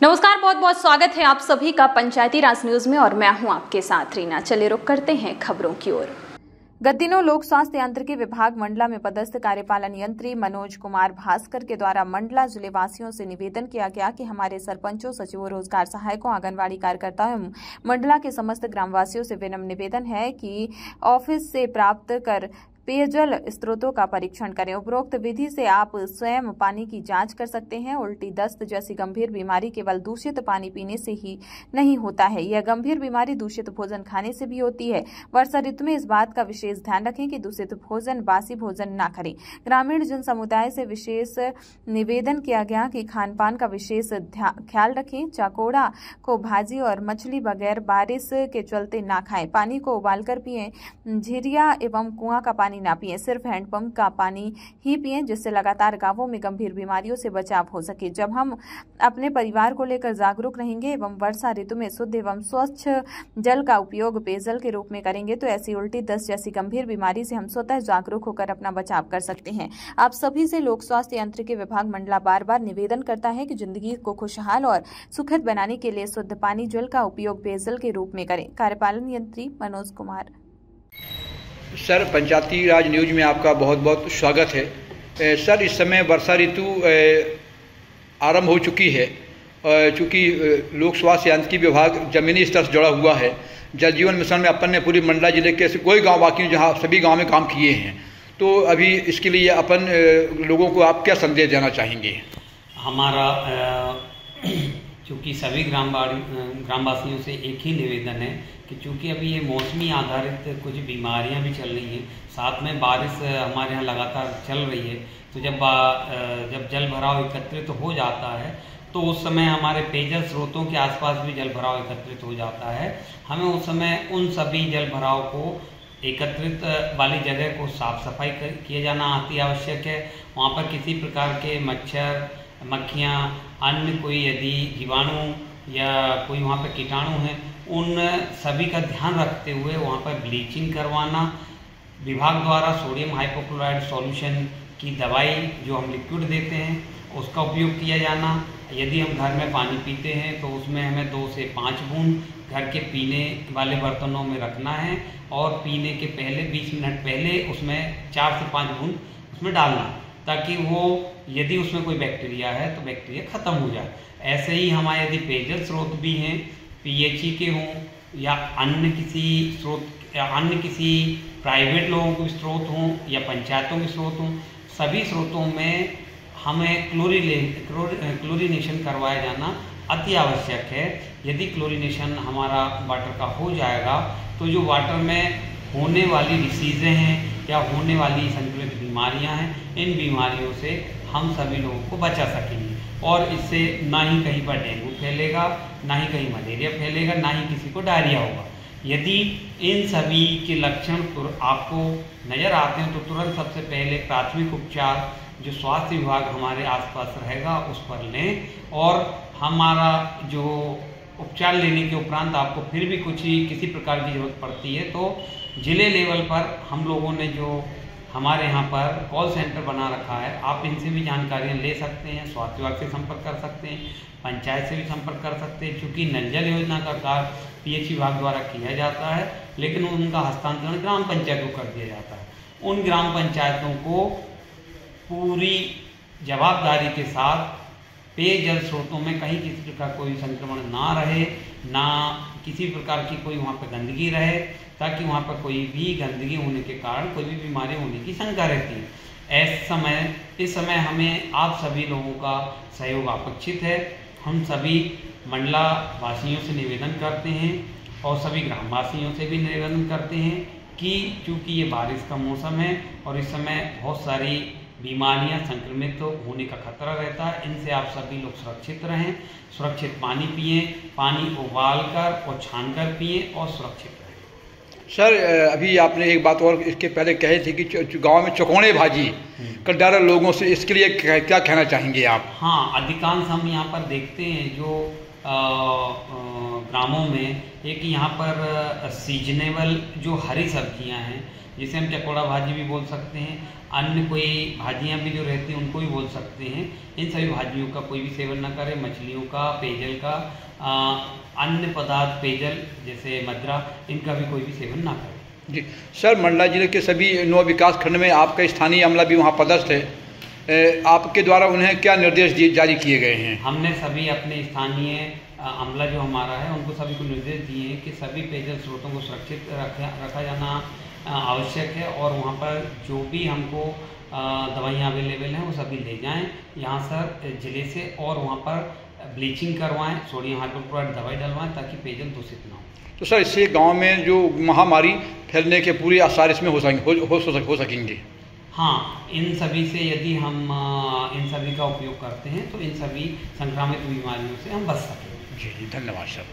नमस्कार, बहुत बहुत स्वागत है आप सभी का पंचायती राज न्यूज में और मैं हूं आपके साथ रीना। चलिए रुक करते हैं खबरों की ओर। गत दिनों लोक स्वास्थ्य यांत्रिकी विभाग मंडला में पदस्थ कार्यपालन यंत्री मनोज कुमार भास्कर के द्वारा मंडला जिले वासियों से निवेदन किया गया कि हमारे सरपंचों, सचिवों, रोजगार सहायकों, आंगनबाड़ी कार्यकर्ताओं एवं मंडला के समस्त ग्रामवासियों से विनम्र निवेदन है कि ऑफिस से प्राप्त कर पेयजल स्रोतों का परीक्षण करें। उपरोक्त विधि से आप स्वयं पानी की जांच कर सकते हैं। उल्टी, दस्त जैसी गंभीर बीमारी केवल दूषित पानी पीने से ही नहीं होता है। यह गंभीर बीमारी दूषित भोजन खाने से भी होती है। वर्षा ख्याल में इस बात का विशेष ध्यान रखें कि दूषित भोजन, बासी भोजन न करें। ग्रामीण जन समुदाय से विशेष निवेदन किया गया कि खान पान का विशेष ख्याल रखें। चकोड़ा को भाजी और मछली बगैर बारिश के चलते ना खाएं। पानी को उबालकर पिएं। झिरिया एवं कुआं का पानी ना पिएं। सिर्फ हैंडपंप का पानी ही पिएं, जिससे लगातार गांवों में गंभीर बीमारियों से बचाव हो सके। जब हम अपने परिवार को लेकर जागरूक रहेंगे एवं वर्षा ऋतु में शुद्ध एवं स्वच्छ जल का उपयोग पेयजल के रूप में करेंगे तो ऐसी उल्टी, दस्त जैसी गंभीर बीमारी से हम स्वतः जागरूक होकर अपना बचाव कर सकते हैं। आप सभी से लोक स्वास्थ्य यांत्रिकी विभाग मंडला बार बार निवेदन करता है कि जिंदगी को खुशहाल और सुखद बनाने के लिए शुद्ध पानी, जल का उपयोग पेयजल के रूप में करें। कार्यपालन यंत्री मनोज कुमार। सर, पंचायती राज न्यूज में आपका बहुत बहुत स्वागत है। सर, इस समय वर्षा ऋतु आरंभ हो चुकी है। चूँकि लोक स्वास्थ्य यांत्रिकी विभाग जमीनी स्तर से जुड़ा हुआ है। जल जीवन मिशन में अपन ने पूरी मंडला जिले के कोई गांव बाकी जहां सभी गांव में काम किए हैं, तो अभी इसके लिए अपन लोगों को आप क्या संदेश देना चाहेंगे? हमारा चूँकि सभी ग्रामवासियों से एक ही निवेदन है कि चूँकि अभी ये मौसमी आधारित कुछ बीमारियां भी चल रही हैं, साथ में बारिश हमारे यहाँ लगातार चल रही है, तो जब जल भराव एकत्रित हो जाता है तो उस समय हमारे पेयजल स्रोतों के आसपास भी जल भराव एकत्रित हो जाता है। हमें उस समय उन सभी जल भराव को एकत्रित वाली जगह को साफ सफाई किए जाना अति आवश्यक है। वहाँ पर किसी प्रकार के मच्छर, मक्खियाँ, अन्य कोई यदि जीवाणु या कोई वहाँ पर कीटाणु हैं, उन सभी का ध्यान रखते हुए वहाँ पर ब्लीचिंग करवाना। विभाग द्वारा सोडियम हाइपोक्लोराइड सॉल्यूशन की दवाई जो हम लिक्विड देते हैं उसका उपयोग किया जाना। यदि हम घर में पानी पीते हैं तो उसमें हमें 2 से 5 बूंद घर के पीने वाले बर्तनों में रखना है और पीने के पहले 20 मिनट पहले उसमें 4 से 5 बूंद उसमें डालना, ताकि वो यदि उसमें कोई बैक्टीरिया है तो बैक्टीरिया ख़त्म हो जाए। ऐसे ही हमारे यदि पेयजल स्रोत भी हैं, पीएचई के हों या अन्य किसी प्राइवेट लोगों के स्रोत हों या पंचायतों के स्रोत हों, सभी स्रोतों में हमें क्लोरीनेशन करवाया जाना अति आवश्यक है। यदि क्लोरीनेशन हमारा वाटर का हो जाएगा तो जो वाटर में होने वाली डिसीज़ें हैं या होने वाली संक्रमित बीमारियां हैं, इन बीमारियों से हम सभी लोगों को बचा सकेंगे और इससे ना ही कहीं पर डेंगू फैलेगा, ना ही कहीं मलेरिया फैलेगा, ना ही किसी को डायरिया होगा। यदि इन सभी के लक्षण आपको नज़र आते हैं तो तुरंत सबसे पहले प्राथमिक उपचार जो स्वास्थ्य विभाग हमारे आसपास रहेगा उस पर लें, और हमारा जो उपचार लेने के उपरांत आपको फिर भी किसी प्रकार की जरूरत पड़ती है तो जिले लेवल पर हम लोगों ने जो हमारे यहाँ पर कॉल सेंटर बना रखा है, आप इनसे भी जानकारियाँ ले सकते हैं। स्वास्थ्य विभाग से संपर्क कर सकते हैं, पंचायत से भी संपर्क कर सकते हैं। चूँकि नल जल योजना का कार्य पीएचई विभाग द्वारा किया जाता है, लेकिन उनका हस्तांतरण ग्राम पंचायत को कर दिया जाता है। उन ग्राम पंचायतों को पूरी जवाबदारी के साथ पेयजल स्रोतों में कहीं किसी प्रकार कोई संक्रमण ना रहे, ना किसी प्रकार की कोई वहाँ पर गंदगी रहे, ताकि वहाँ पर कोई भी गंदगी होने के कारण कोई भी बीमारी होने की शंका रहती है। इस समय हमें आप सभी लोगों का सहयोग अपेक्षित है। हम सभी मंडला वासियों से निवेदन करते हैं और सभी ग्रामवासियों से भी निवेदन करते हैं कि चूँकि ये बारिश का मौसम है और इस समय बहुत सारी बीमारियां संक्रमित होने का खतरा रहता है, इनसे आप सभी लोग सुरक्षित रहें, सुरक्षित पानी पिएं, पानी उबालकर और छानकर पिएं और सुरक्षित रहें। सर, अभी आपने एक बात और इसके पहले कही थी कि गांव में चकोड़े भाजी का डर लोगों से, इसके लिए क्या कहना चाहेंगे आप? हाँ, अधिकांश हम यहाँ पर देखते हैं जो ग्रामों में एक यहाँ पर सीजनेबल जो हरी सब्जियाँ हैं, जिसे हम चकोड़ा भाजी भी बोल सकते हैं, अन्य कोई भाजियाँ भी जो रहती हैं उनको भी बोल सकते हैं, इन सभी भाजियों का कोई भी सेवन ना करें। मछलियों का, पेयजल का, अन्य पदार्थ पेयजल जैसे मदरा, इनका भी कोई भी सेवन ना करें। जी सर, मंडला जिले के सभी 9 विकास खंड में आपका स्थानीय अमला भी वहाँ पदस्थ है, आपके द्वारा उन्हें क्या निर्देश जारी किए गए हैं? हमने सभी अपने स्थानीय अमला जो हमारा है उनको सभी को निर्देश दिए हैं कि सभी पेयजल स्रोतों को सुरक्षित रखा जाना आवश्यक है, और वहाँ पर जो भी हमको दवाइयाँ अवेलेबल हैं वो सभी ले जाएं यहाँ सर जिले से, और वहाँ पर ब्लीचिंग करवाएं, सोडियम हाइपोक्लोराइड दवाई डलवाएं ताकि पेयजल दूषित ना हो। तो सर इससे गांव में जो महामारी फैलने के पूरे आसार इसमें हो सकेंगे? हाँ, इन सभी से यदि हम इन सभी का उपयोग करते हैं तो इन सभी संक्रामित बीमारियों से हम बच सकेंगे। जी धन्यवाद सर।